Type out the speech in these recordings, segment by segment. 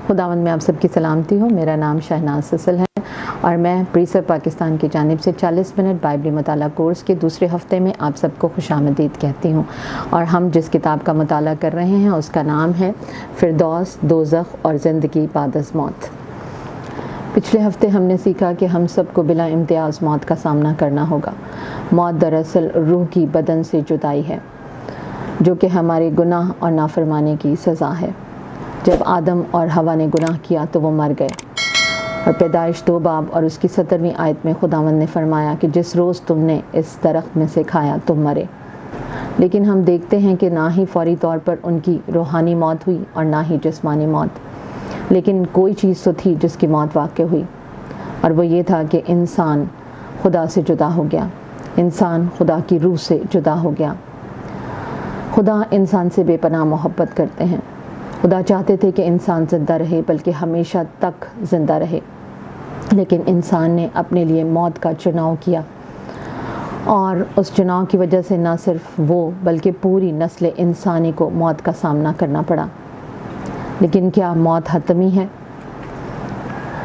خداوند میں آپ سب کی سلامتی ہو۔ میرا نام شہناز سسل ہے اور میں پریسر پاکستان کی جانب سے 40 منٹ بائبلی مطالعہ کورس کے دوسرے ہفتے میں آپ سب کو خوش آمدید کہتی ہوں، اور ہم جس کتاب کا مطالعہ کر رہے ہیں اس کا نام ہے فردوس، دوزخ اور زندگی بعد از موت۔ پچھلے ہفتے ہم نے سیکھا کہ ہم سب کو بلا امتیاز موت کا سامنا کرنا ہوگا۔ موت دراصل روح کی بدن سے جدائی ہے، جو کہ ہمارے گناہ اور نافرمانی کی سزا ہے۔ جب آدم اور حوا نے گناہ کیا تو وہ مر گئے، اور پیدائش 2 باب اور اس کی 17ویں آیت میں خداوند نے فرمایا کہ جس روز تم نے اس درخت میں سے کھایا تم مرے۔ لیکن ہم دیکھتے ہیں کہ نہ ہی فوری طور پر ان کی روحانی موت ہوئی اور نہ ہی جسمانی موت، لیکن کوئی چیز تو تھی جس کی موت واقع ہوئی، اور وہ یہ تھا کہ انسان خدا سے جدا ہو گیا، انسان خدا کی روح سے جدا ہو گیا۔ خدا انسان سے بے پناہ محبت کرتے ہیں۔ خدا چاہتے تھے کہ انسان زندہ رہے، بلکہ ہمیشہ تک زندہ رہے، لیکن انسان نے اپنے لیے موت کا چناؤ کیا، اور اس چناؤ کی وجہ سے نہ صرف وہ بلکہ پوری نسل انسانی کو موت کا سامنا کرنا پڑا۔ لیکن کیا موت حتمی ہے؟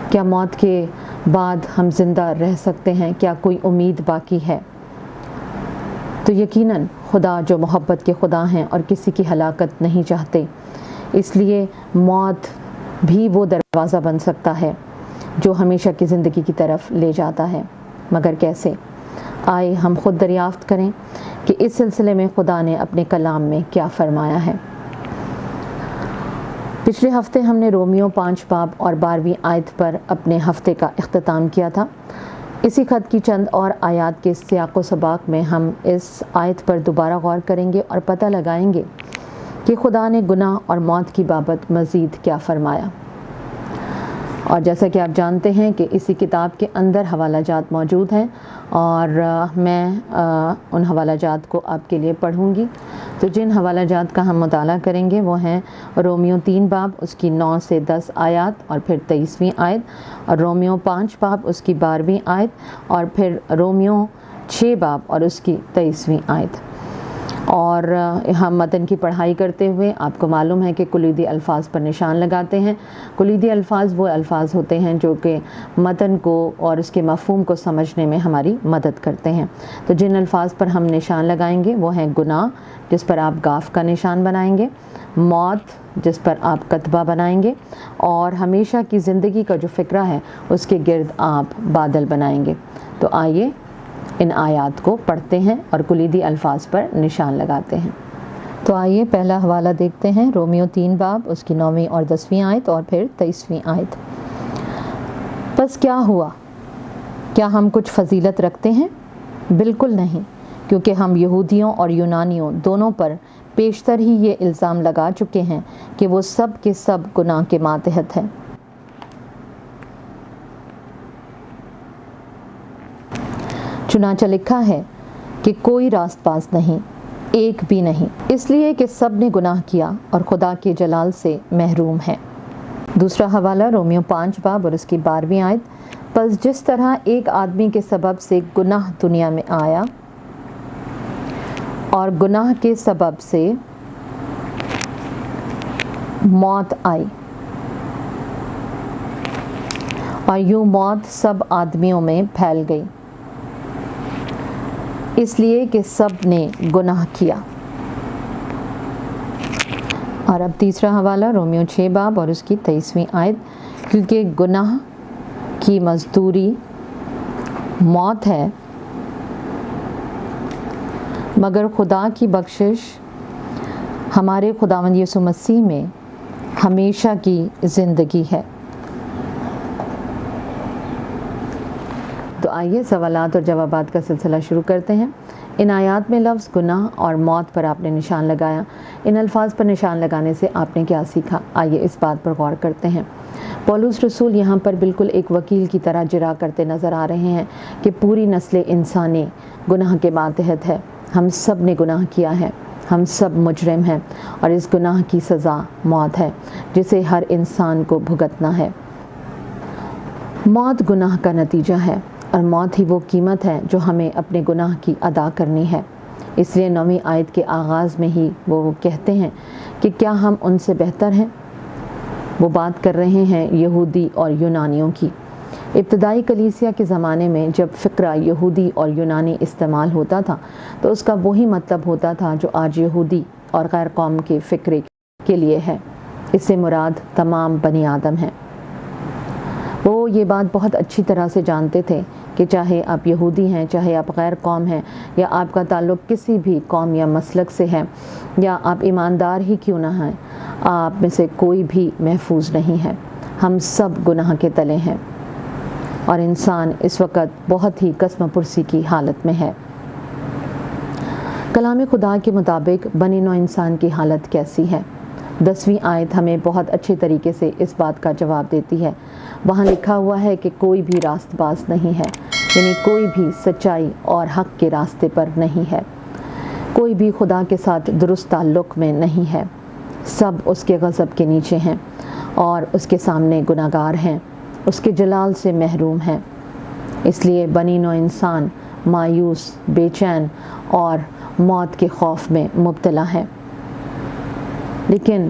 کیا موت کے بعد ہم زندہ رہ سکتے ہیں؟ کیا کوئی امید باقی ہے؟ تو یقیناً خدا جو محبت کے خدا ہیں اور کسی کی ہلاکت نہیں چاہتے، اس لیے موت بھی وہ دروازہ بن سکتا ہے جو ہمیشہ کی زندگی کی طرف لے جاتا ہے۔ مگر کیسے؟ آئے ہم خود دریافت کریں کہ اس سلسلے میں خدا نے اپنے کلام میں کیا فرمایا ہے۔ پچھلے ہفتے ہم نے رومیو 5 باب اور 12ویں آیت پر اپنے ہفتے کا اختتام کیا تھا۔ اسی خط کی چند اور آیات کے سیاق و سباق میں ہم اس آیت پر دوبارہ غور کریں گے اور پتہ لگائیں گے کہ خدا نے گناہ اور موت کی بابت مزید کیا فرمایا۔ اور جیسا کہ آپ جانتے ہیں کہ اسی کتاب کے اندر حوالہ جات موجود ہیں، اور میں ان حوالہ جات کو آپ کے لیے پڑھوں گی۔ تو جن حوالہ جات کا ہم مطالعہ کریں گے وہ ہیں رومیو 3 باب اس کی 9 سے 10 آیات اور پھر 23ویں آیت، اور رومیو 5 باب اس کی 12ویں آیت، اور پھر رومیو 6 باب اور اس کی 23ویں آیت۔ اور ہم متن کی پڑھائی کرتے ہوئے آپ کو معلوم ہے کہ کلیدی الفاظ پر نشان لگاتے ہیں۔ کلیدی الفاظ وہ الفاظ ہوتے ہیں جو کہ متن کو اور اس کے مفہوم کو سمجھنے میں ہماری مدد کرتے ہیں۔ تو جن الفاظ پر ہم نشان لگائیں گے وہ ہیں گناہ، جس پر آپ گاف کا نشان بنائیں گے، موت جس پر آپ کتبہ بنائیں گے، اور ہمیشہ کی زندگی کا جو فکرہ ہے اس کے گرد آپ بادل بنائیں گے۔ تو آئیے ان آیات کو پڑھتے ہیں اور کلیدی الفاظ پر نشان لگاتے ہیں۔ تو آئیے پہلا حوالہ دیکھتے ہیں، رومیو 3 باب اس کی 9ویں اور 10ویں آیت اور پھر 23ویں آیت۔ پس کیا ہوا؟ کیا ہم کچھ فضیلت رکھتے ہیں؟ بالکل نہیں، کیونکہ ہم یہودیوں اور یونانیوں دونوں پر پیشتر ہی یہ الزام لگا چکے ہیں کہ وہ سب کے سب گناہ کے ماتحت ہیں۔ چنانچہ لکھا ہے کہ کوئی راست باز نہیں، ایک بھی نہیں، اس لیے کہ سب نے گناہ کیا اور خدا کے جلال سے محروم ہیں۔ دوسرا حوالہ رومیو 5 باب اور اس کی 12ویں آیت۔ پس جس طرح ایک آدمی کے سبب سے گناہ دنیا میں آیا، اور گناہ کے سبب سے موت آئی، اور یوں موت سب آدمیوں میں پھیل گئی، اس لیے کہ سب نے گناہ کیا۔ اور اب تیسرا حوالہ رومیو 6 باب اور اس کی 23ویں آیت۔ کیونکہ گناہ کی مزدوری موت ہے، مگر خدا کی بخشش ہمارے خداوند یسوع مسیح میں ہمیشہ کی زندگی ہے۔ تو آئیے سوالات اور جوابات کا سلسلہ شروع کرتے ہیں۔ ان آیات میں لفظ گناہ اور موت پر آپ نے نشان لگایا۔ ان الفاظ پر نشان لگانے سے آپ نے کیا سیکھا؟ آئیے اس بات پر غور کرتے ہیں۔ پولس رسول یہاں پر بالکل ایک وکیل کی طرح جرا کرتے نظر آ رہے ہیں کہ پوری نسل انسانی گناہ کے ماتحت ہے۔ ہم سب نے گناہ کیا ہے، ہم سب مجرم ہیں، اور اس گناہ کی سزا موت ہے جسے ہر انسان کو بھگتنا ہے۔ موت گناہ کا نتیجہ ہے، اور موت ہی وہ قیمت ہے جو ہمیں اپنے گناہ کی ادا کرنی ہے۔ اس لیے 9ویں آیت کے آغاز میں ہی وہ کہتے ہیں کہ کیا ہم ان سے بہتر ہیں؟ وہ بات کر رہے ہیں یہودی اور یونانیوں کی۔ ابتدائی کلیسیا کے زمانے میں جب فقرہ یہودی اور یونانی استعمال ہوتا تھا تو اس کا وہی مطلب ہوتا تھا جو آج یہودی اور غیر قوم کے فقرے کے لیے ہے۔ اس سے مراد تمام بنی آدم ہیں۔ وہ یہ بات بہت اچھی طرح سے جانتے تھے کہ چاہے آپ یہودی ہیں، چاہے آپ غیر قوم ہیں، یا آپ کا تعلق کسی بھی قوم یا مسلک سے ہے، یا آپ ایماندار ہی کیوں نہ ہیں، آپ میں سے کوئی بھی محفوظ نہیں ہے۔ ہم سب گناہ کے تلے ہیں اور انسان اس وقت بہت ہی قسم پرسی کی حالت میں ہے۔ کلام خدا کے مطابق بنی نوع انسان کی حالت کیسی ہے؟ 10ویں آیت ہمیں بہت اچھے طریقے سے اس بات کا جواب دیتی ہے۔ وہاں لکھا ہوا ہے کہ کوئی بھی راست باز نہیں ہے، یعنی کوئی بھی سچائی اور حق کے راستے پر نہیں ہے، کوئی بھی خدا کے ساتھ درست تعلق میں نہیں ہے۔ سب اس کے غضب کے نیچے ہیں اور اس کے سامنے گناہگار ہیں، اس کے جلال سے محروم ہیں۔ اس لیے بنی نوع انسان مایوس، بے چین اور موت کے خوف میں مبتلا ہے۔ لیکن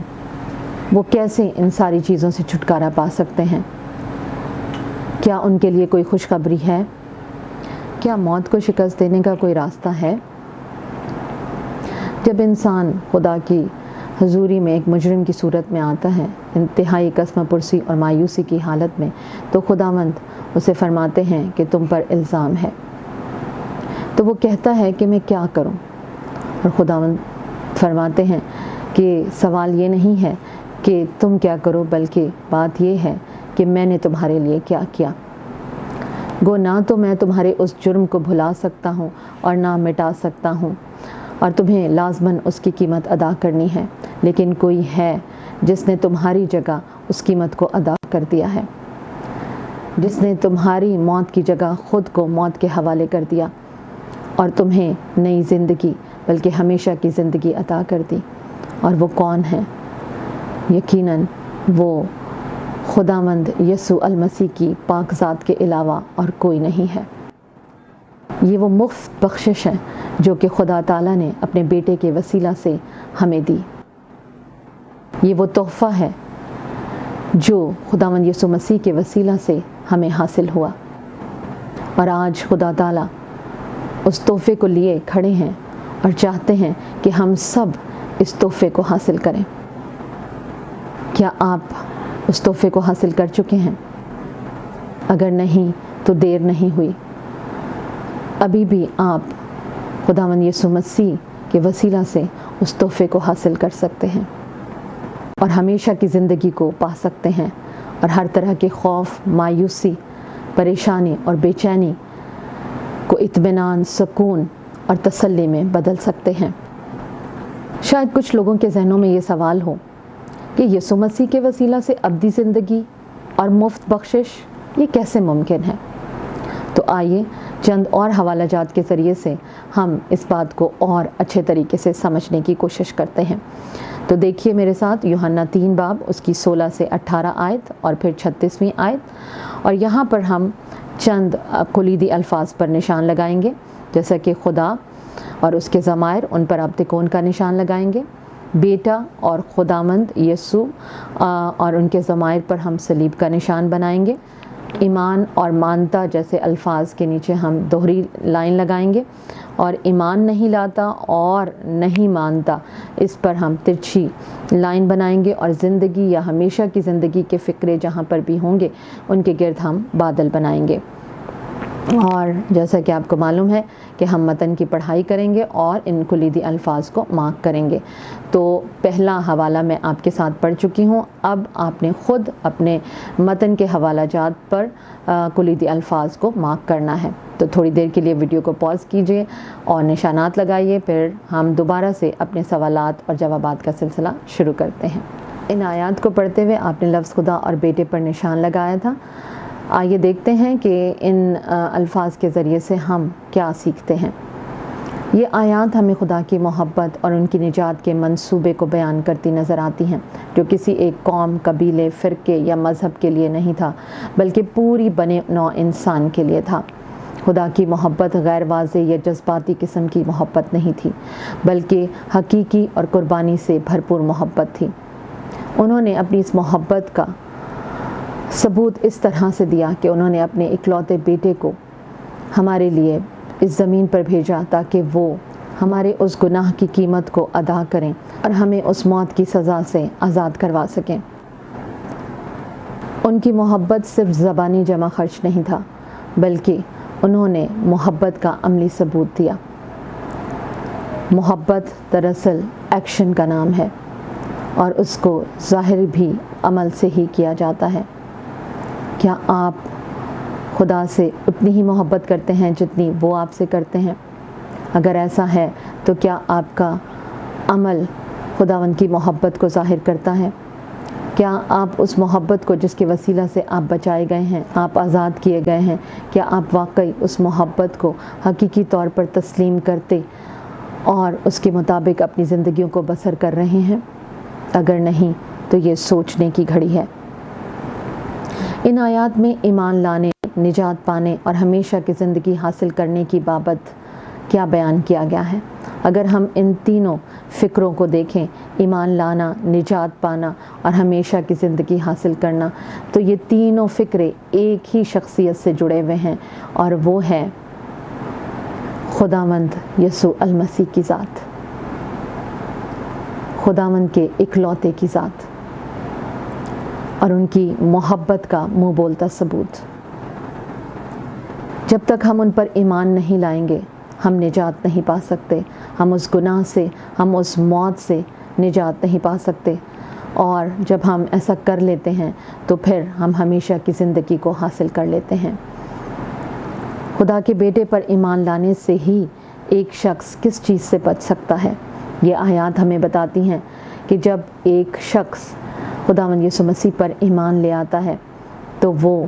وہ کیسے ان ساری چیزوں سے چھٹکارا پا سکتے ہیں؟ کیا ان کے لیے کوئی خوشخبری ہے؟ کیا موت کو شکست دینے کا کوئی راستہ ہے؟ جب انسان خدا کی حضوری میں ایک مجرم کی صورت میں آتا ہے، انتہائی قسم پرسی اور مایوسی کی حالت میں، تو خداوند اسے فرماتے ہیں کہ تم پر الزام ہے۔ تو وہ کہتا ہے کہ میں کیا کروں؟ اور خداوند فرماتے ہیں کہ سوال یہ نہیں ہے کہ تم کیا کرو، بلکہ بات یہ ہے کہ میں نے تمہارے لیے کیا کیا۔ گو نہ تو میں تمہارے اس جرم کو بھلا سکتا ہوں اور نہ مٹا سکتا ہوں، اور تمہیں لازماً اس کی قیمت ادا کرنی ہے، لیکن کوئی ہے جس نے تمہاری جگہ اس قیمت کو ادا کر دیا ہے، جس نے تمہاری موت کی جگہ خود کو موت کے حوالے کر دیا اور تمہیں نئی زندگی بلکہ ہمیشہ کی زندگی عطا کر دی۔ اور وہ کون ہے؟ یقیناً وہ خداوند یسوع المسیح کی پاک ذات کے علاوہ اور کوئی نہیں ہے۔ یہ وہ مفت بخشش ہے جو کہ خدا تعالیٰ نے اپنے بیٹے کے وسیلہ سے ہمیں دی۔ یہ وہ تحفہ ہے جو خداوند یسوع مسیح کے وسیلہ سے ہمیں حاصل ہوا، اور آج خدا تعالیٰ اس تحفے کو لیے کھڑے ہیں اور چاہتے ہیں کہ ہم سب اس تحفے کو حاصل کریں۔ کیا آپ اس تحفے کو حاصل کر چکے ہیں؟ اگر نہیں تو دیر نہیں ہوئی، ابھی بھی آپ خداوند یسوع مسیح کے وسیلہ سے اس تحفے کو حاصل کر سکتے ہیں اور ہمیشہ کی زندگی کو پا سکتے ہیں، اور ہر طرح کے خوف، مایوسی، پریشانی اور بے چینی کو اطمینان، سکون اور تسلی میں بدل سکتے ہیں۔ شاید کچھ لوگوں کے ذہنوں میں یہ سوال ہو کہ یسوع مسیح کے وسیلہ سے ابدی زندگی اور مفت بخشش یہ کیسے ممکن ہے؟ تو آئیے چند اور حوالہ جات کے ذریعے سے ہم اس بات کو اور اچھے طریقے سے سمجھنے کی کوشش کرتے ہیں۔ تو دیکھیے میرے ساتھ یوحنا 3 باب اس کی 16 سے 18 آیت اور پھر 36ویں آیت، اور یہاں پر ہم چند کلیدی الفاظ پر نشان لگائیں گے، جیسا کہ خدا اور اس کے ضمائر، ان پر آپ تکون کا نشان لگائیں گے، بیٹا اور خداوند یسوع اور ان کے ضمائر پر ہم صلیب کا نشان بنائیں گے، ایمان اور مانتا جیسے الفاظ کے نیچے ہم دوہری لائن لگائیں گے، اور ایمان نہیں لاتا اور نہیں مانتا اس پر ہم ترچھی لائن بنائیں گے، اور زندگی یا ہمیشہ کی زندگی کے فقرے جہاں پر بھی ہوں گے ان کے گرد ہم بادل بنائیں گے۔ اور جیسا کہ آپ کو معلوم ہے کہ ہم متن کی پڑھائی کریں گے اور ان کلیدی الفاظ کو مارک کریں گے۔ تو پہلا حوالہ میں آپ کے ساتھ پڑھ چکی ہوں، اب آپ نے خود اپنے متن کے حوالہ جات پر کلیدی الفاظ کو مارک کرنا ہے۔ تو تھوڑی دیر کے لیے ویڈیو کو پاز کیجئے اور نشانات لگائیے، پھر ہم دوبارہ سے اپنے سوالات اور جوابات کا سلسلہ شروع کرتے ہیں۔ ان آیات کو پڑھتے ہوئے آپ نے لفظ خدا اور بیٹے پر نشان لگایا تھا۔ آئیے دیکھتے ہیں کہ ان الفاظ کے ذریعے سے ہم کیا سیکھتے ہیں۔ یہ آیات ہمیں خدا کی محبت اور ان کی نجات کے منصوبے کو بیان کرتی نظر آتی ہیں، جو کسی ایک قوم، قبیلے، فرقے یا مذہب کے لیے نہیں تھا، بلکہ پوری بنے نوع انسان کے لیے تھا۔ خدا کی محبت غیر واضح یا جذباتی قسم کی محبت نہیں تھی، بلکہ حقیقی اور قربانی سے بھرپور محبت تھی۔ انہوں نے اپنی اس محبت کا ثبوت اس طرح سے دیا کہ انہوں نے اپنے اکلوتے بیٹے کو ہمارے لیے اس زمین پر بھیجا تاکہ وہ ہمارے اس گناہ کی قیمت کو ادا کریں اور ہمیں اس موت کی سزا سے آزاد کروا سکیں۔ ان کی محبت صرف زبانی جمع خرچ نہیں تھا، بلکہ انہوں نے محبت کا عملی ثبوت دیا۔ محبت دراصل ایکشن کا نام ہے اور اس کو ظاہر بھی عمل سے ہی کیا جاتا ہے۔ کیا آپ خدا سے اتنی ہی محبت کرتے ہیں جتنی وہ آپ سے کرتے ہیں؟ اگر ایسا ہے تو کیا آپ کا عمل خداوند کی محبت کو ظاہر کرتا ہے؟ کیا آپ اس محبت کو جس کے وسیلہ سے آپ بچائے گئے ہیں، آپ آزاد کیے گئے ہیں، کیا آپ واقعی اس محبت کو حقیقی طور پر تسلیم کرتے اور اس کے مطابق اپنی زندگیوں کو بسر کر رہے ہیں؟ اگر نہیں تو یہ سوچنے کی گھڑی ہے۔ ان آیات میں ایمان لانے، نجات پانے اور ہمیشہ کی زندگی حاصل کرنے کی بابت کیا بیان کیا گیا ہے؟ اگر ہم ان تینوں فکروں کو دیکھیں، ایمان لانا، نجات پانا اور ہمیشہ کی زندگی حاصل کرنا، تو یہ تینوں فکرے ایک ہی شخصیت سے جڑے ہوئے ہیں اور وہ ہے خداوند یسوع المسیح کی ذات، خداوند کے اکلوتے کی ذات اور ان کی محبت کا منہ بولتا ثبوت۔ جب تک ہم ان پر ایمان نہیں لائیں گے، ہم نجات نہیں پا سکتے، ہم اس گناہ سے، ہم اس موت سے نجات نہیں پا سکتے، اور جب ہم ایسا کر لیتے ہیں تو پھر ہم ہمیشہ کی زندگی کو حاصل کر لیتے ہیں۔ خدا کے بیٹے پر ایمان لانے سے ہی ایک شخص کس چیز سے بچ سکتا ہے؟ یہ آیات ہمیں بتاتی ہیں کہ جب ایک شخص خداوند یسوع مسیح پر ایمان لے آتا ہے تو وہ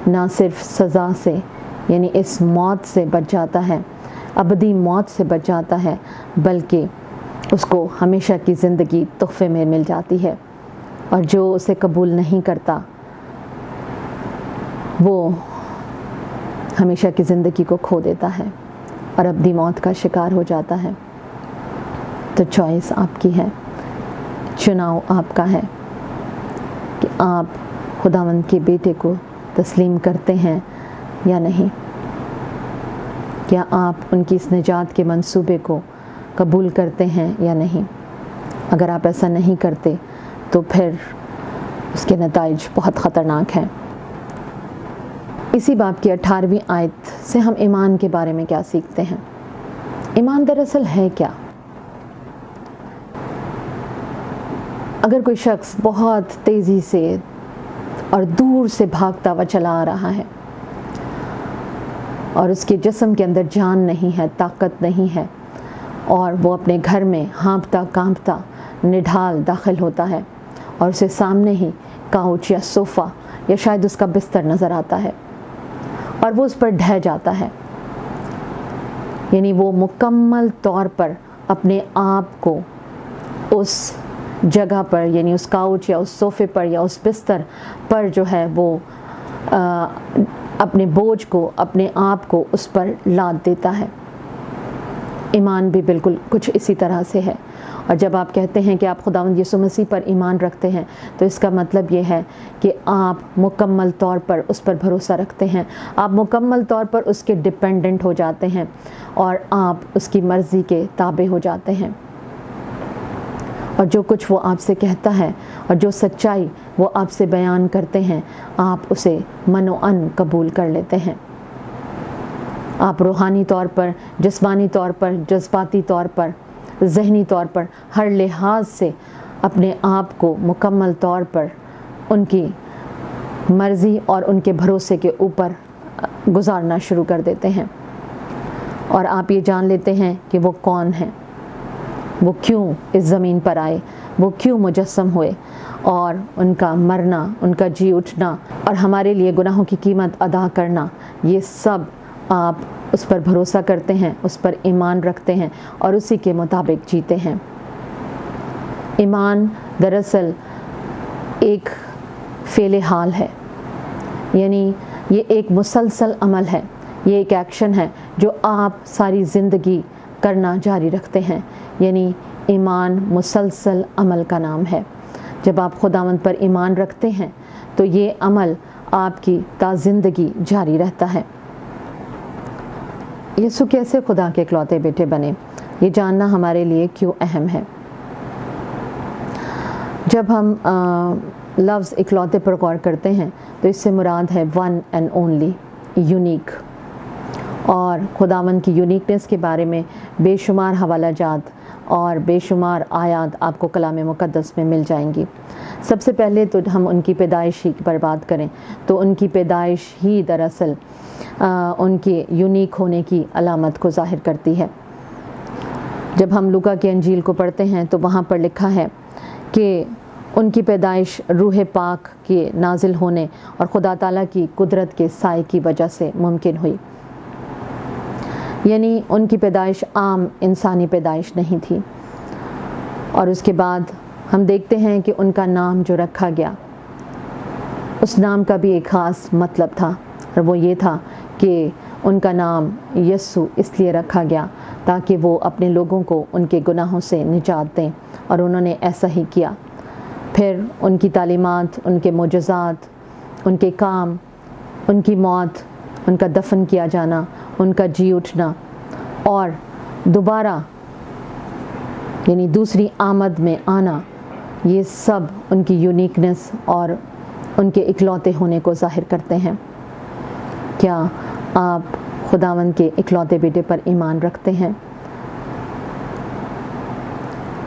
نہ صرف سزا سے یعنی اس موت سے بچ جاتا ہے، ابدی موت سے بچ جاتا ہے، بلکہ اس کو ہمیشہ کی زندگی تحفے میں مل جاتی ہے، اور جو اسے قبول نہیں کرتا وہ ہمیشہ کی زندگی کو کھو دیتا ہے اور ابدی موت کا شکار ہو جاتا ہے۔ تو چوائس آپ کی ہے، چناؤ آپ کا ہے کہ آپ خداوند کے بیٹے کو تسلیم کرتے ہیں یا نہیں۔ کیا آپ ان کی اس نجات کے منصوبے کو قبول کرتے ہیں یا نہیں؟ اگر آپ ایسا نہیں کرتے تو پھر اس کے نتائج بہت خطرناک ہیں۔ اسی باب کی 18ویں آیت سے ہم ایمان کے بارے میں کیا سیکھتے ہیں؟ ایمان دراصل ہے کیا؟ اگر کوئی شخص بہت تیزی سے اور دور سے بھاگتا ہوا چلا آ رہا ہے اور اس کے جسم کے اندر جان نہیں ہے، طاقت نہیں ہے، اور وہ اپنے گھر میں ہانپتا کانپتا نڈھال داخل ہوتا ہے اور اسے سامنے ہی کاؤچ یا صوفہ یا شاید اس کا بستر نظر آتا ہے اور وہ اس پر ڈھہ جاتا ہے، یعنی وہ مکمل طور پر اپنے آپ کو اس جگہ پر یعنی اس کاؤچ یا اس صوفے پر یا اس بستر پر جو ہے وہ اپنے بوجھ کو، اپنے آپ کو اس پر لاد دیتا ہے۔ ایمان بھی بالکل کچھ اسی طرح سے ہے، اور جب آپ کہتے ہیں کہ آپ خداوند یسوع مسیح پر ایمان رکھتے ہیں تو اس کا مطلب یہ ہے کہ آپ مکمل طور پر اس پر بھروسہ رکھتے ہیں، آپ مکمل طور پر اس کے ڈیپینڈنٹ ہو جاتے ہیں اور آپ اس کی مرضی کے تابع ہو جاتے ہیں، اور جو کچھ وہ آپ سے کہتا ہے اور جو سچائی وہ آپ سے بیان کرتے ہیں آپ اسے من و عن قبول کر لیتے ہیں۔ آپ روحانی طور پر، جسمانی طور پر، جذباتی طور پر، ذہنی طور پر، ہر لحاظ سے اپنے آپ کو مکمل طور پر ان کی مرضی اور ان کے بھروسے کے اوپر گزارنا شروع کر دیتے ہیں، اور آپ یہ جان لیتے ہیں کہ وہ کون ہیں، وہ کیوں اس زمین پر آئے، وہ کیوں مجسم ہوئے، اور ان کا مرنا، ان کا جی اٹھنا اور ہمارے لیے گناہوں کی قیمت ادا کرنا، یہ سب آپ اس پر بھروسہ کرتے ہیں، اس پر ایمان رکھتے ہیں اور اسی کے مطابق جیتے ہیں۔ ایمان دراصل ایک فعل حال ہے، یعنی یہ ایک مسلسل عمل ہے، یہ ایک ایکشن ہے جو آپ ساری زندگی کرنا جاری رکھتے ہیں، یعنی ایمان مسلسل عمل کا نام ہے۔ جب آپ خداوند پر ایمان رکھتے ہیں تو یہ عمل آپ کی تا زندگی جاری رہتا ہے۔ یسوع کیسے خدا کے اکلوتے بیٹے بنے، یہ جاننا ہمارے لیے کیوں اہم ہے۔ جب ہم لفظ اکلوتے پر غور کرتے ہیں تو اس سے مراد ہے ون اینڈ اونلی، یونیک۔ اور خداوند کی یونیکنس کے بارے میں بے شمار حوالہ جات اور بے شمار آیات آپ کو کلام مقدس میں مل جائیں گی۔ سب سے پہلے تو ہم ان کی پیدائش ہی پر بات کریں تو ان کی پیدائش ہی دراصل ان کے یونیک ہونے کی علامت کو ظاہر کرتی ہے۔ جب ہم لوکا کی انجیل کو پڑھتے ہیں تو وہاں پر لکھا ہے کہ ان کی پیدائش روح پاک کے نازل ہونے اور خدا تعالیٰ کی قدرت کے سائے کی وجہ سے ممکن ہوئی، یعنی ان کی پیدائش عام انسانی پیدائش نہیں تھی۔ اور اس کے بعد ہم دیکھتے ہیں کہ ان کا نام جو رکھا گیا، اس نام کا بھی ایک خاص مطلب تھا، اور وہ یہ تھا کہ ان کا نام یسوع اس لیے رکھا گیا تاکہ وہ اپنے لوگوں کو ان کے گناہوں سے نجات دیں، اور انہوں نے ایسا ہی کیا۔ پھر ان کی تعلیمات، ان کے معجزات، ان کے کام، ان کی موت، ان کا دفن کیا جانا، ان کا جی اٹھنا اور دوبارہ یعنی دوسری آمد میں آنا، یہ سب ان کی یونیکنس اور ان کے اکلوتے ہونے کو ظاہر کرتے ہیں۔ کیا آپ خداوند کے اکلوتے بیٹے پر ایمان رکھتے ہیں؟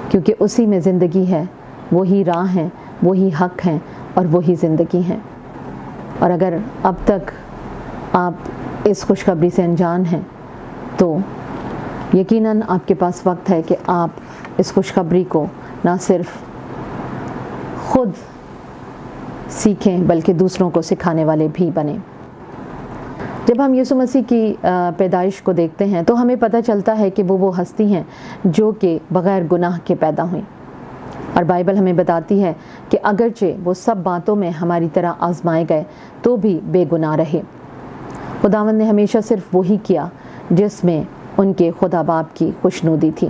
کیونکہ اسی میں زندگی ہے، وہی راہ ہے، وہی حق ہے اور وہی زندگی ہے۔ اور اگر اب تک آپ اس خوشخبری سے انجان ہیں تو یقیناً آپ کے پاس وقت ہے کہ آپ اس خوشخبری کو نہ صرف خود سیکھیں بلکہ دوسروں کو سکھانے والے بھی بنیں۔ جب ہم یسوع مسیح کی پیدائش کو دیکھتے ہیں تو ہمیں پتہ چلتا ہے کہ وہ ہستی ہیں جو کہ بغیر گناہ کے پیدا ہوئیں، اور بائبل ہمیں بتاتی ہے کہ اگرچہ وہ سب باتوں میں ہماری طرح آزمائے گئے تو بھی بے گناہ رہے۔ خداوند نے ہمیشہ صرف وہی کیا جس میں ان کے خدا باپ کی خوشنودی تھی،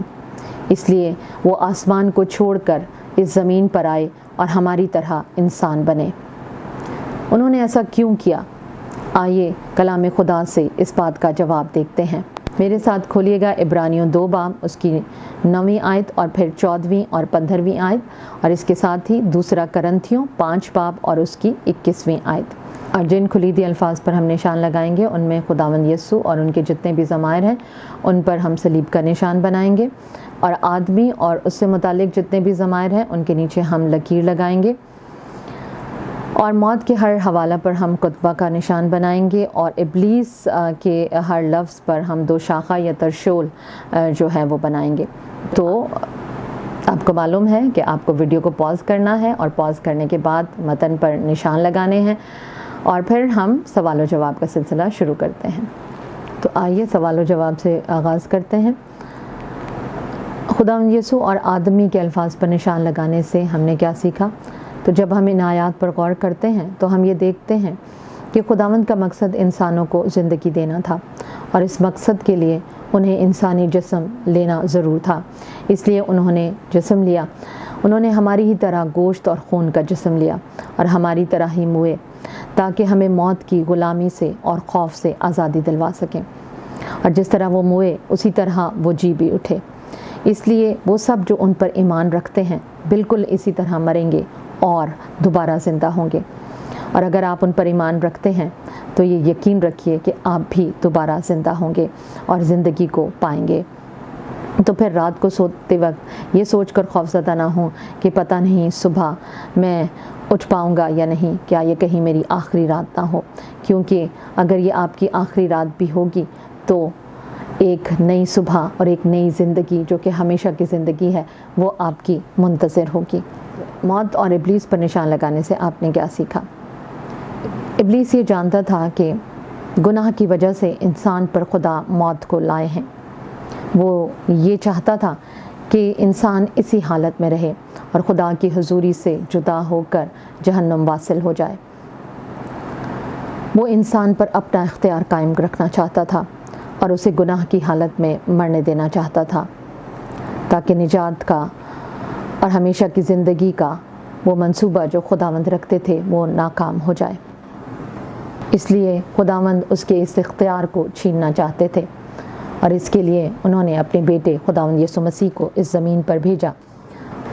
اس لیے وہ آسمان کو چھوڑ کر اس زمین پر آئے اور ہماری طرح انسان بنے۔ انہوں نے ایسا کیوں کیا؟ آئیے کلام خدا سے اس بات کا جواب دیکھتے ہیں۔ میرے ساتھ کھولیے گا عبرانیوں 2 باب اس کی 9ویں آیت اور پھر 14ویں اور 15ویں آیت، اور اس کے ساتھ ہی دوسرا کرنتھیوں 5 باب اور اس کی 21ویں آیت۔ اور جن کلیدی الفاظ پر ہم نشان لگائیں گے ان میں خداوند یسوع اور ان کے جتنے بھی ضمائر ہیں ان پر ہم صلیب کا نشان بنائیں گے، اور آدمی اور اس سے متعلق جتنے بھی ضمائر ہیں ان کے نیچے ہم لکیر لگائیں گے، اور موت کے ہر حوالہ پر ہم کتبہ کا نشان بنائیں گے، اور ابلیس کے ہر لفظ پر ہم 2 شاخہ یا ترشول جو ہے وہ بنائیں گے۔ تو آپ کو معلوم ہے کہ آپ کو ویڈیو کو پاز کرنا ہے، اور پاز کرنے کے بعد متن پر نشان لگانے ہیں، اور پھر ہم سوال و جواب کا سلسلہ شروع کرتے ہیں۔ تو آئیے سوال و جواب سے آغاز کرتے ہیں۔ خداوند یسوع اور آدمی کے الفاظ پر نشان لگانے سے ہم نے کیا سیکھا؟ تو جب ہم ان آیات پر غور کرتے ہیں تو ہم یہ دیکھتے ہیں کہ خداوند کا مقصد انسانوں کو زندگی دینا تھا، اور اس مقصد کے لیے انہیں انسانی جسم لینا ضرور تھا، اس لیے انہوں نے جسم لیا۔ انہوں نے ہماری ہی طرح گوشت اور خون کا جسم لیا اور ہماری طرح ہی موئے، تاکہ ہمیں موت کی غلامی سے اور خوف سے آزادی دلوا سکیں، اور جس طرح وہ موئے اسی طرح وہ جی بھی اٹھے۔ اس لیے وہ سب جو ان پر ایمان رکھتے ہیں بالکل اسی طرح مریں گے اور دوبارہ زندہ ہوں گے۔ اور اگر آپ ان پر ایمان رکھتے ہیں تو یہ یقین رکھیے کہ آپ بھی دوبارہ زندہ ہوں گے اور زندگی کو پائیں گے۔ تو پھر رات کو سوتے وقت یہ سوچ کر خوفزدہ نہ ہوں کہ پتہ نہیں صبح میں اٹھ پاؤں گا یا نہیں، کیا یہ کہیں میری آخری رات نہ ہو، کیونکہ اگر یہ آپ کی آخری رات بھی ہوگی تو ایک نئی صبح اور ایک نئی زندگی جو کہ ہمیشہ کی زندگی ہے وہ آپ کی منتظر ہوگی۔ موت اور ابلیس پر نشان لگانے سے آپ نے کیا سیکھا؟ ابلیس یہ جانتا تھا کہ گناہ کی وجہ سے انسان پر خدا موت کو لائے ہیں۔ وہ یہ چاہتا تھا کہ انسان اسی حالت میں رہے اور خدا کی حضوری سے جدا ہو کر جہنم واصل ہو جائے۔ وہ انسان پر اپنا اختیار قائم رکھنا چاہتا تھا اور اسے گناہ کی حالت میں مرنے دینا چاہتا تھا، تاکہ نجات کا اور ہمیشہ کی زندگی کا وہ منصوبہ جو خداوند رکھتے تھے وہ ناکام ہو جائے۔ اس لیے خداوند اس کے اس اختیار کو چھیننا چاہتے تھے، اور اس کے لیے انہوں نے اپنے بیٹے خداوند یسوع مسیح کو اس زمین پر بھیجا،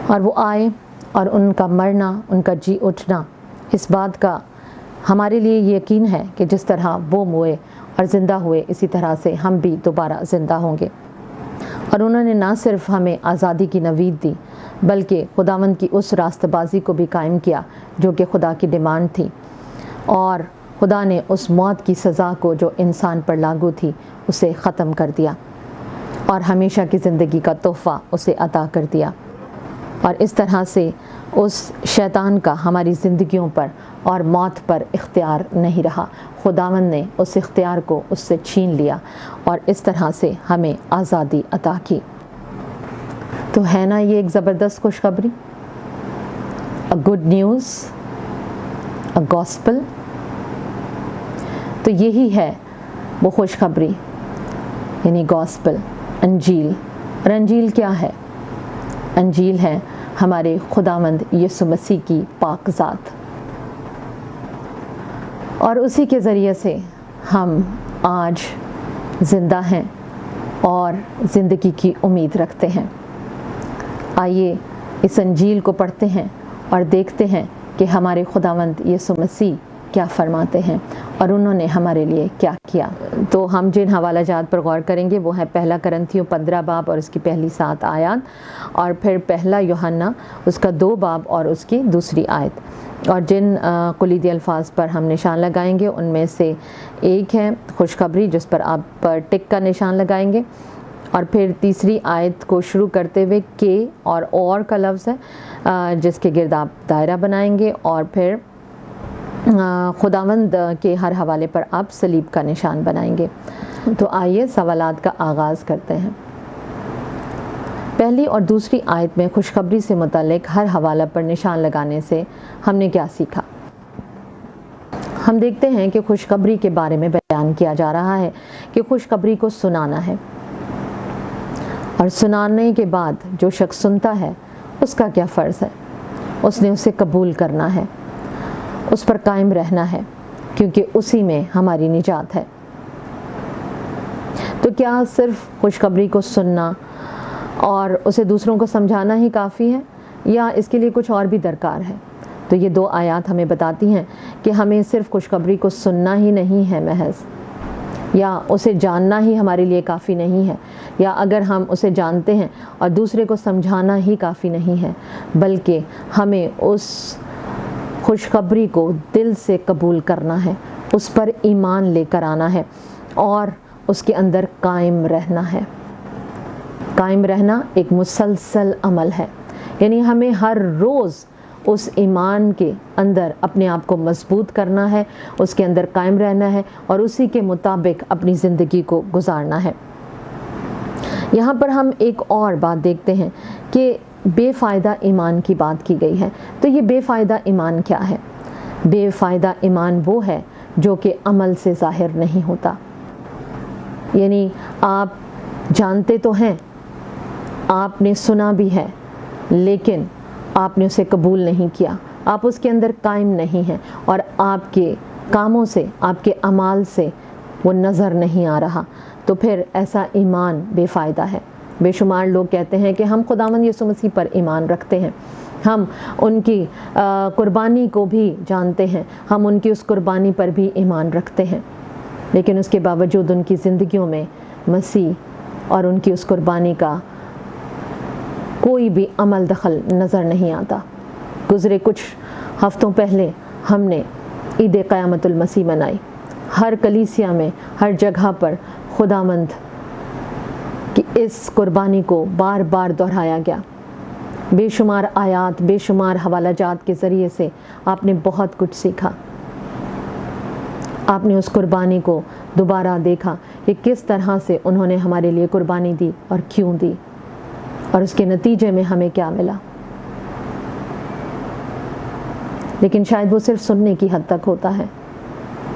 اور وہ آئے، اور ان کا مرنا، ان کا جی اٹھنا، اس بات کا ہمارے لیے یقین ہے کہ جس طرح وہ ہوئے اور زندہ ہوئے، اسی طرح سے ہم بھی دوبارہ زندہ ہوں گے۔ اور انہوں نے نہ صرف ہمیں آزادی کی نوید دی، بلکہ خداوند کی اس راست بازی کو بھی قائم کیا جو کہ خدا کی ڈیمانڈ تھی، اور خدا نے اس موت کی سزا کو جو انسان پر لاگو تھی اسے ختم کر دیا، اور ہمیشہ کی زندگی کا تحفہ اسے عطا کر دیا۔ اور اس طرح سے اس شیطان کا ہماری زندگیوں پر اور موت پر اختیار نہیں رہا، خداوند نے اس اختیار کو اس سے چھین لیا اور اس طرح سے ہمیں آزادی عطا کی۔ تو ہے نا یہ ایک زبردست خوشخبری، گڈ نیوز، گاسپل۔ تو یہی ہے وہ خوشخبری، یعنی گاسپل، انجیل۔ اور انجیل کیا ہے؟ انجیل ہے ہمارے خداوند یسوع مسیح کی پاک ذات، اور اسی کے ذریعے سے ہم آج زندہ ہیں اور زندگی کی امید رکھتے ہیں۔ آئیے اس انجیل کو پڑھتے ہیں اور دیکھتے ہیں کہ ہمارے خداوند یسوع مسیح کیا فرماتے ہیں اور انہوں نے ہمارے لیے کیا کیا۔ تو ہم جن حوالہ جات پر غور کریں گے وہ ہے پہلا کرنتھیوں 15 باب اور اس کی پہلی 7 آیات، اور پھر پہلا یوحنا اس کا 2 باب اور اس کی 2 آیت۔ اور جن کلیدی الفاظ پر ہم نشان لگائیں گے ان میں سے ایک ہے خوشخبری، جس پر آپ ٹک کا نشان لگائیں گے، اور پھر تیسری آیت کو شروع کرتے ہوئے کہ اور کا لفظ ہے جس کے گرد آپ دائرہ بنائیں گے، اور پھر خداوند کے ہر حوالے پر آپ صلیب کا نشان بنائیں گے۔ تو آئیے سوالات کا آغاز کرتے ہیں۔ پہلی اور دوسری آیت میں خوشخبری سے متعلق ہر حوالہ پر نشان لگانے سے ہم نے کیا سیکھا؟ ہم دیکھتے ہیں کہ خوشخبری کے بارے میں بیان کیا جا رہا ہے کہ خوشخبری کو سنانا ہے، اور سنانے کے بعد جو شخص سنتا ہے اس کا کیا فرض ہے؟ اس نے اسے قبول کرنا ہے، اس پر قائم رہنا ہے، کیونکہ اسی میں ہماری نجات ہے۔ تو کیا صرف خوشخبری کو سننا اور اسے دوسروں کو سمجھانا ہی کافی ہے، یا اس کے لیے کچھ اور بھی درکار ہے؟ تو یہ 2 آیات ہمیں بتاتی ہیں کہ ہمیں صرف خوشخبری کو سننا ہی نہیں ہے محض، یا اسے جاننا ہی ہمارے لیے کافی نہیں ہے، یا اگر ہم اسے جانتے ہیں اور دوسرے کو سمجھانا ہی کافی نہیں ہے، بلکہ ہمیں اس خوشخبری کو دل سے قبول کرنا ہے، اس پر ایمان لے کر آنا ہے اور اس کے اندر قائم رہنا ہے۔ قائم رہنا ایک مسلسل عمل ہے، یعنی ہمیں ہر روز اس ایمان کے اندر اپنے آپ کو مضبوط کرنا ہے، اس کے اندر قائم رہنا ہے اور اسی کے مطابق اپنی زندگی کو گزارنا ہے۔ یہاں پر ہم ایک اور بات دیکھتے ہیں کہ بے فائدہ ایمان کی بات کی گئی ہے۔ تو یہ بے فائدہ ایمان کیا ہے؟ بے فائدہ ایمان وہ ہے جو کہ عمل سے ظاہر نہیں ہوتا، یعنی آپ جانتے تو ہیں، آپ نے سنا بھی ہے، لیکن آپ نے اسے قبول نہیں کیا، آپ اس کے اندر قائم نہیں ہیں، اور آپ کے کاموں سے، آپ کے اعمال سے وہ نظر نہیں آ رہا، تو پھر ایسا ایمان بے فائدہ ہے۔ بے شمار لوگ کہتے ہیں کہ ہم خداوند یسوع مسیح پر ایمان رکھتے ہیں، ہم ان کی قربانی کو بھی جانتے ہیں، ہم ان کی اس قربانی پر بھی ایمان رکھتے ہیں، لیکن اس کے باوجود ان کی زندگیوں میں مسیح اور ان کی اس قربانی کا کوئی بھی عمل دخل نظر نہیں آتا۔ گزرے کچھ ہفتوں پہلے ہم نے عید قیامت المسیح منائی، ہر کلیسیا میں، ہر جگہ پر خداوند کی اس قربانی کو بار بار دہرایا گیا۔ بے شمار آیات، بے شمار حوالہ جات کے ذریعے سے آپ نے بہت کچھ سیکھا، آپ نے اس قربانی کو دوبارہ دیکھا کہ کس طرح سے انہوں نے ہمارے لیے قربانی دی اور کیوں دی، اور اس کے نتیجے میں ہمیں کیا ملا۔ لیکن شاید وہ صرف سننے کی حد تک ہوتا ہے،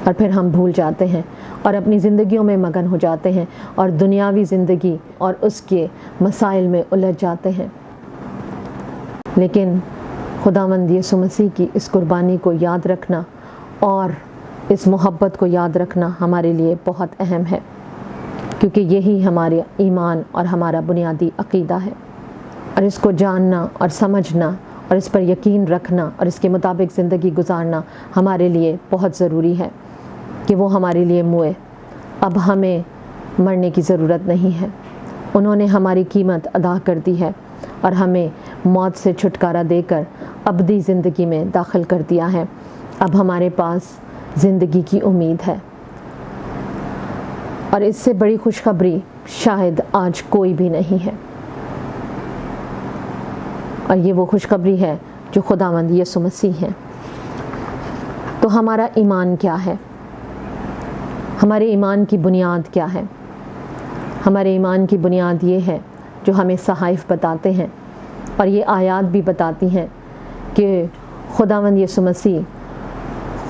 اور پھر ہم بھول جاتے ہیں اور اپنی زندگیوں میں مگن ہو جاتے ہیں اور دنیاوی زندگی اور اس کے مسائل میں الجھ جاتے ہیں۔ لیکن خداوند یسوع مسیح کی اس قربانی کو یاد رکھنا اور اس محبت کو یاد رکھنا ہمارے لیے بہت اہم ہے، کیونکہ یہی ہمارے ایمان اور ہمارا بنیادی عقیدہ ہے، اور اس کو جاننا اور سمجھنا اور اس پر یقین رکھنا اور اس کے مطابق زندگی گزارنا ہمارے لیے بہت ضروری ہے کہ وہ ہمارے لیے موئے۔ اب ہمیں مرنے کی ضرورت نہیں ہے، انہوں نے ہماری قیمت ادا کر دی ہے اور ہمیں موت سے چھٹکارا دے کر ابدی زندگی میں داخل کر دیا ہے۔ اب ہمارے پاس زندگی کی امید ہے، اور اس سے بڑی خوشخبری شاید آج کوئی بھی نہیں ہے، اور یہ وہ خوشخبری ہے جو خداوند یسوع مسیح ہے۔ تو ہمارا ایمان کیا ہے؟ ہمارے ایمان کی بنیاد کیا ہے؟ ہمارے ایمان کی بنیاد یہ ہے جو ہمیں صحائف بتاتے ہیں، اور یہ آیات بھی بتاتی ہیں کہ خداوند یسوع مسیح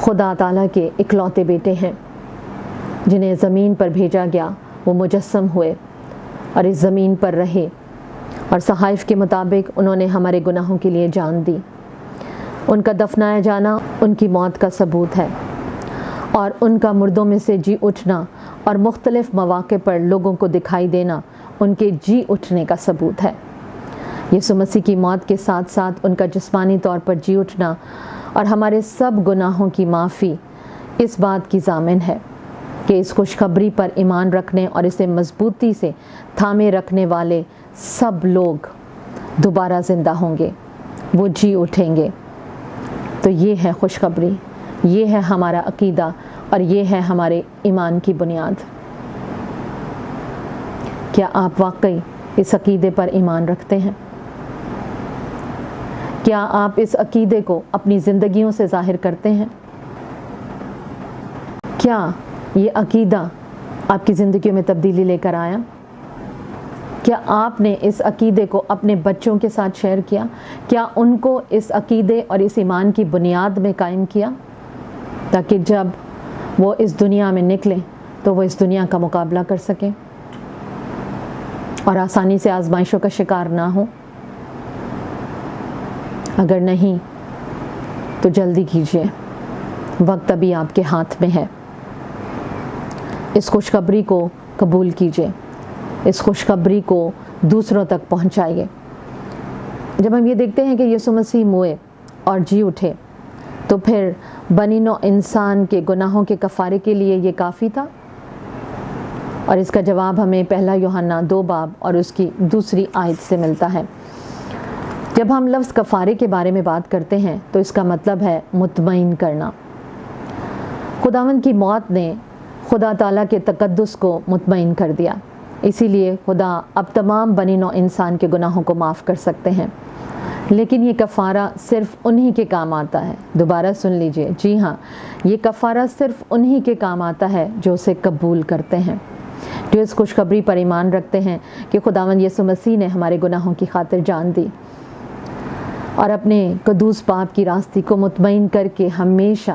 خدا تعالیٰ کے اکلوتے بیٹے ہیں جنہیں زمین پر بھیجا گیا، وہ مجسم ہوئے اور اس زمین پر رہے، اور صحائف کے مطابق انہوں نے ہمارے گناہوں کے لیے جان دی۔ ان کا دفنایا جانا ان کی موت کا ثبوت ہے، اور ان کا مردوں میں سے جی اٹھنا اور مختلف مواقع پر لوگوں کو دکھائی دینا ان کے جی اٹھنے کا ثبوت ہے۔ یسوع مسیح کی موت کے ساتھ ساتھ ان کا جسمانی طور پر جی اٹھنا اور ہمارے سب گناہوں کی معافی اس بات کی ضامن ہے کہ اس خوشخبری پر ایمان رکھنے اور اسے مضبوطی سے تھامے رکھنے والے سب لوگ دوبارہ زندہ ہوں گے، وہ جی اٹھیں گے۔ تو یہ ہے خوشخبری، یہ ہے ہمارا عقیدہ، اور یہ ہے ہمارے ایمان کی بنیاد۔ کیا آپ واقعی اس عقیدے پر ایمان رکھتے ہیں؟ کیا آپ اس عقیدے کو اپنی زندگیوں سے ظاہر کرتے ہیں؟ کیا یہ عقیدہ آپ کی زندگیوں میں تبدیلی لے کر آیا؟ کیا آپ نے اس عقیدے کو اپنے بچوں کے ساتھ شیئر کیا؟ کیا ان کو اس عقیدے اور اس ایمان کی بنیاد میں قائم کیا، تاکہ جب وہ اس دنیا میں نکلیں تو وہ اس دنیا کا مقابلہ کر سکیں اور آسانی سے آزمائشوں کا شکار نہ ہوں؟ اگر نہیں تو جلدی کیجیے، وقت ابھی آپ کے ہاتھ میں ہے۔ اس خوشخبری کو قبول کیجیے، اس خوشخبری کو دوسروں تک پہنچائیے۔ جب ہم یہ دیکھتے ہیں کہ یسوع مسیح موئے اور جی اٹھے، تو پھر بنی نوع انسان کے گناہوں کے کفارے کے لیے یہ کافی تھا؟ اور اس کا جواب ہمیں پہلا یوحنا 2 باب اور اس کی 2 آیت سے ملتا ہے۔ جب ہم لفظ کفارے کے بارے میں بات کرتے ہیں تو اس کا مطلب ہے مطمئن کرنا۔ خداوند کی موت نے خدا تعالیٰ کے تقدس کو مطمئن کر دیا، اسی لیے خدا اب تمام بنی نوع انسان کے گناہوں کو معاف کر سکتے ہیں۔ لیکن یہ کفارہ صرف انہی کے کام آتا ہے۔ دوبارہ سن لیجئے، جی ہاں، یہ کفارہ صرف انہی کے کام آتا ہے جو اسے قبول کرتے ہیں، جو اس خوشخبری پر ایمان رکھتے ہیں کہ خداوند یسوع مسیح نے ہمارے گناہوں کی خاطر جان دی اور اپنے قدوس باپ کی راستی کو مطمئن کر کے ہمیشہ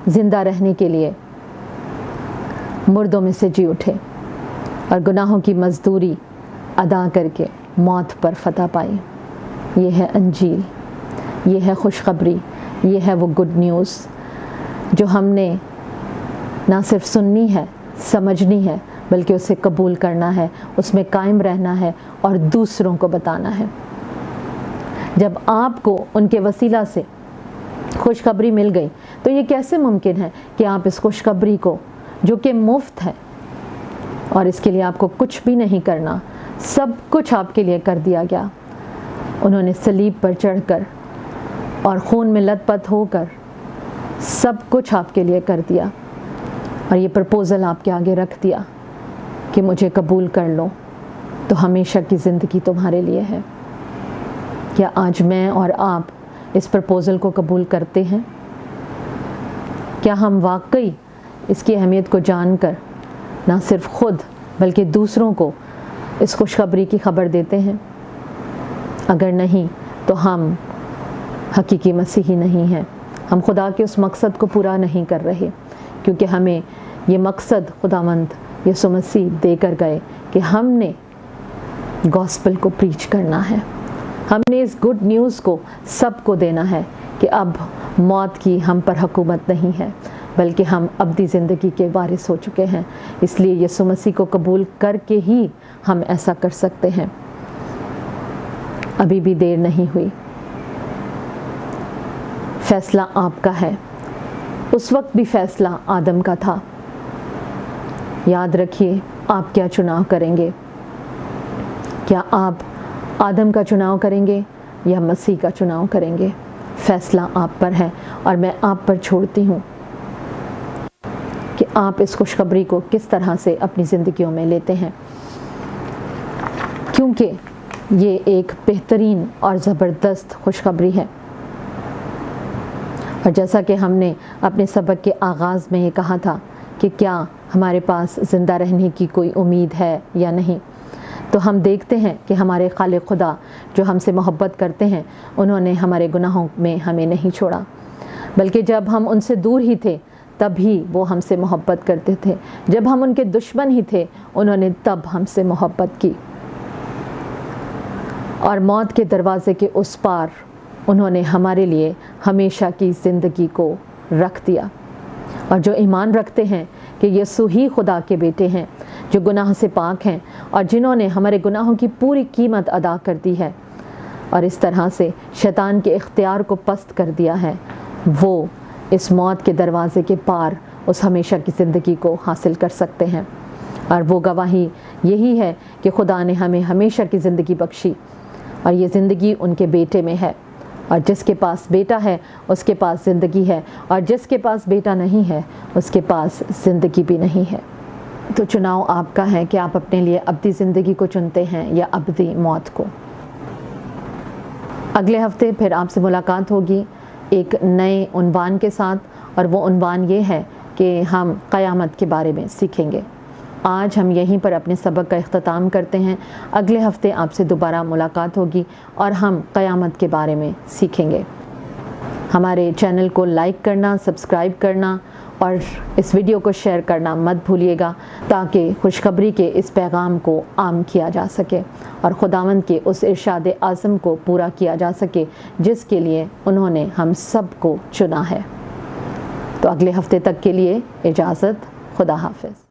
زندہ رہنے کے لیے مردوں میں سے جی اٹھے اور گناہوں کی مزدوری ادا کر کے موت پر فتح پائی۔ یہ ہے انجیل، یہ ہے خوشخبری، یہ ہے وہ گڈ نیوز جو ہم نے نہ صرف سننی ہے، سمجھنی ہے، بلکہ اسے قبول کرنا ہے، اس میں قائم رہنا ہے اور دوسروں کو بتانا ہے۔ جب آپ کو ان کے وسیلہ سے خوشخبری مل گئی تو یہ کیسے ممکن ہے کہ آپ اس خوشخبری کو، جو کہ مفت ہے اور اس کے لیے آپ کو کچھ بھی نہیں کرنا، سب کچھ آپ کے لیے کر دیا گیا، انہوں نے صلیب پر چڑھ کر اور خون میں لت پت ہو کر سب کچھ آپ کے لیے کر دیا، اور یہ پرپوزل آپ کے آگے رکھ دیا کہ مجھے قبول کر لو تو ہمیشہ کی زندگی تمہارے لیے ہے۔ کیا آج میں اور آپ اس پرپوزل کو قبول کرتے ہیں؟ کیا ہم واقعی اس کی اہمیت کو جان کر نہ صرف خود بلکہ دوسروں کو اس خوشخبری کی خبر دیتے ہیں؟ اگر نہیں تو ہم حقیقی مسیحی نہیں ہیں، ہم خدا کے اس مقصد کو پورا نہیں کر رہے، کیونکہ ہمیں یہ مقصد خداوند یسوع مسیح دے کر گئے کہ ہم نے گاسپل کو پریچ کرنا ہے، ہم نے اس گڈ نیوز کو سب کو دینا ہے کہ اب موت کی ہم پر حکومت نہیں ہے، بلکہ ہم ابدی زندگی کے وارث ہو چکے ہیں۔ اس لیے یسوع مسیح کو قبول کر کے ہی ہم ایسا کر سکتے ہیں۔ ابھی بھی دیر نہیں ہوئی، فیصلہ آپ کا ہے۔ اس وقت بھی فیصلہ آدم کا تھا۔ یاد رکھیے، آپ کیا چناؤ کریں گے؟ کیا آپ آدم کا چناؤ کریں گے یا مسیح کا چناؤ کریں گے؟ فیصلہ آپ پر ہے، اور میں آپ پر چھوڑتی ہوں کہ آپ اس خوشخبری کو کس طرح سے اپنی زندگیوں میں لیتے ہیں، کیونکہ یہ ایک بہترین اور زبردست خوشخبری ہے۔ اور جیسا کہ ہم نے اپنے سبق کے آغاز میں یہ کہا تھا کہ کیا ہمارے پاس زندہ رہنے کی کوئی امید ہے یا نہیں، تو ہم دیکھتے ہیں کہ ہمارے خالق خدا جو ہم سے محبت کرتے ہیں، انہوں نے ہمارے گناہوں میں ہمیں نہیں چھوڑا، بلکہ جب ہم ان سے دور ہی تھے تب ہی وہ ہم سے محبت کرتے تھے۔ جب ہم ان کے دشمن ہی تھے، انہوں نے تب ہم سے محبت کی، اور موت کے دروازے کے اس پار انہوں نے ہمارے لیے ہمیشہ کی زندگی کو رکھ دیا۔ اور جو ایمان رکھتے ہیں کہ یسوع ہی خدا کے بیٹے ہیں، جو گناہ سے پاک ہیں اور جنہوں نے ہمارے گناہوں کی پوری قیمت ادا کر دی ہے اور اس طرح سے شیطان کے اختیار کو پست کر دیا ہے، وہ اس موت کے دروازے کے پار اس ہمیشہ کی زندگی کو حاصل کر سکتے ہیں۔ اور وہ گواہی یہی ہے کہ خدا نے ہمیں ہمیشہ کی زندگی بخشی، اور یہ زندگی ان کے بیٹے میں ہے، اور جس کے پاس بیٹا ہے اس کے پاس زندگی ہے، اور جس کے پاس بیٹا نہیں ہے اس کے پاس زندگی بھی نہیں ہے۔ تو چناؤ آپ کا ہے کہ آپ اپنے لیے ابدی زندگی کو چنتے ہیں یا ابدی موت کو۔ اگلے ہفتے پھر آپ سے ملاقات ہوگی ایک نئے عنوان کے ساتھ، اور وہ عنوان یہ ہے کہ ہم قیامت کے بارے میں سیکھیں گے۔ آج ہم یہیں پر اپنے سبق کا اختتام کرتے ہیں۔ اگلے ہفتے آپ سے دوبارہ ملاقات ہوگی اور ہم قیامت کے بارے میں سیکھیں گے۔ ہمارے چینل کو لائک کرنا، سبسکرائب کرنا اور اس ویڈیو کو شیئر کرنا مت بھولیے گا، تاکہ خوشخبری کے اس پیغام کو عام کیا جا سکے اور خداوند کے اس ارشاد اعظم کو پورا کیا جا سکے جس کے لیے انہوں نے ہم سب کو چنا ہے۔ تو اگلے ہفتے تک کے لیے اجازت، خدا حافظ۔